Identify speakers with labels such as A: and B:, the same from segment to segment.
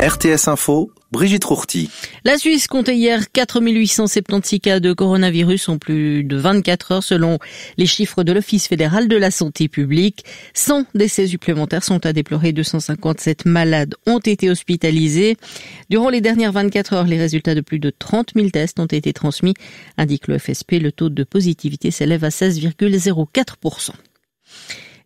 A: RTS Info, Brigitte Rourty.
B: La Suisse comptait hier 4876 cas de coronavirus en plus de 24 heures selon les chiffres de l'Office fédéral de la santé publique. 100 décès supplémentaires sont à déplorer, 257 malades ont été hospitalisés. Durant les dernières 24 heures, les résultats de plus de 30 000 tests ont été transmis, indique le FSP. Le taux de positivité s'élève à 16,04%.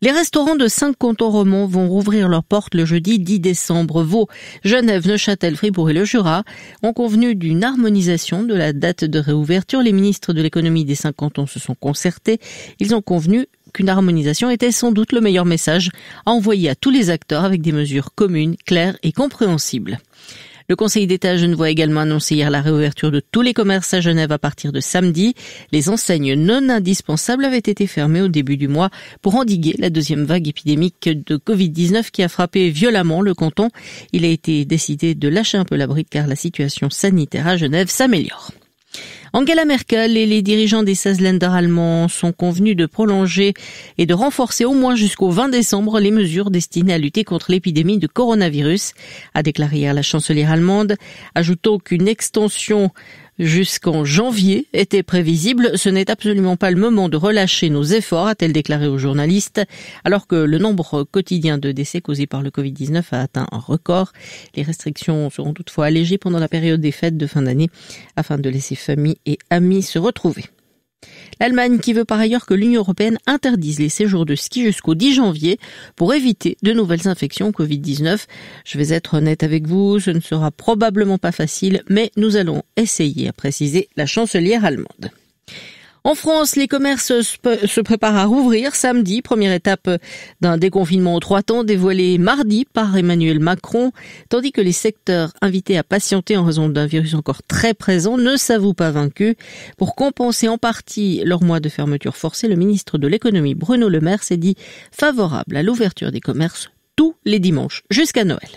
B: Les restaurants de 5 cantons romands vont rouvrir leurs portes le jeudi 10 décembre. Vaud, Genève, Neuchâtel, Fribourg et le Jura ont convenu d'une harmonisation de la date de réouverture. Les ministres de l'économie des 5 cantons se sont concertés. Ils ont convenu qu'une harmonisation était sans doute le meilleur message à envoyer à tous les acteurs avec des mesures communes, claires et compréhensibles. Le Conseil d'État genevois a également annoncé hier la réouverture de tous les commerces à Genève à partir de samedi. Les enseignes non indispensables avaient été fermées au début du mois pour endiguer la deuxième vague épidémique de Covid-19 qui a frappé violemment le canton. Il a été décidé de lâcher un peu la bride car la situation sanitaire à Genève s'améliore. Angela Merkel et les dirigeants des 16 Länder allemands sont convenus de prolonger et de renforcer au moins jusqu'au 20 décembre les mesures destinées à lutter contre l'épidémie de coronavirus, a déclaré hier la chancelière allemande, ajoutant qu'une extension jusqu'en janvier était prévisible. Ce n'est absolument pas le moment de relâcher nos efforts, a-t-elle déclaré aux journalistes, alors que le nombre quotidien de décès causés par le Covid-19 a atteint un record. Les restrictions seront toutefois allégées pendant la période des fêtes de fin d'année afin de laisser famille et amis se retrouver. L'Allemagne qui veut par ailleurs que l'Union européenne interdise les séjours de ski jusqu'au 10 janvier pour éviter de nouvelles infections au Covid-19. Je vais être honnête avec vous, ce ne sera probablement pas facile, mais nous allons essayer, a précisé la chancelière allemande. En France, les commerces se préparent à rouvrir samedi, première étape d'un déconfinement aux 3 temps dévoilé mardi par Emmanuel Macron, tandis que les secteurs invités à patienter en raison d'un virus encore très présent ne s'avouent pas vaincus. Pour compenser en partie leur mois de fermeture forcée, le ministre de l'économie Bruno Le Maire s'est dit favorable à l'ouverture des commerces tous les dimanches jusqu'à Noël.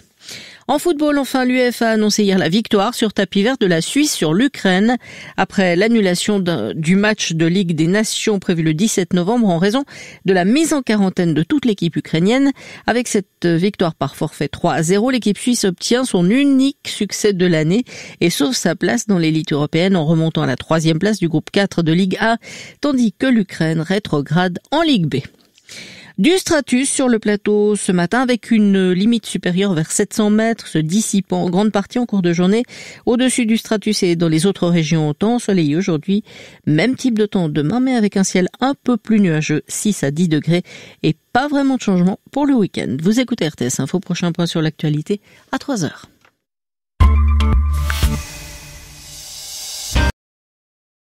B: En football, enfin, l'UEFA a annoncé hier la victoire sur tapis vert de la Suisse sur l'Ukraine après l'annulation du match de Ligue des Nations prévu le 17 novembre en raison de la mise en quarantaine de toute l'équipe ukrainienne. Avec cette victoire par forfait 3-0, l'équipe suisse obtient son unique succès de l'année et sauve sa place dans l'élite européenne en remontant à la 3e place du groupe 4 de Ligue A, tandis que l'Ukraine rétrograde en Ligue B. Du stratus sur le plateau ce matin avec une limite supérieure vers 700 mètres se dissipant en grande partie en cours de journée. Au-dessus du stratus et dans les autres régions, temps ensoleillé aujourd'hui. Même type de temps demain, mais avec un ciel un peu plus nuageux, 6 à 10 degrés et pas vraiment de changement pour le week-end. Vous écoutez RTS Info, prochain point sur l'actualité à 3h.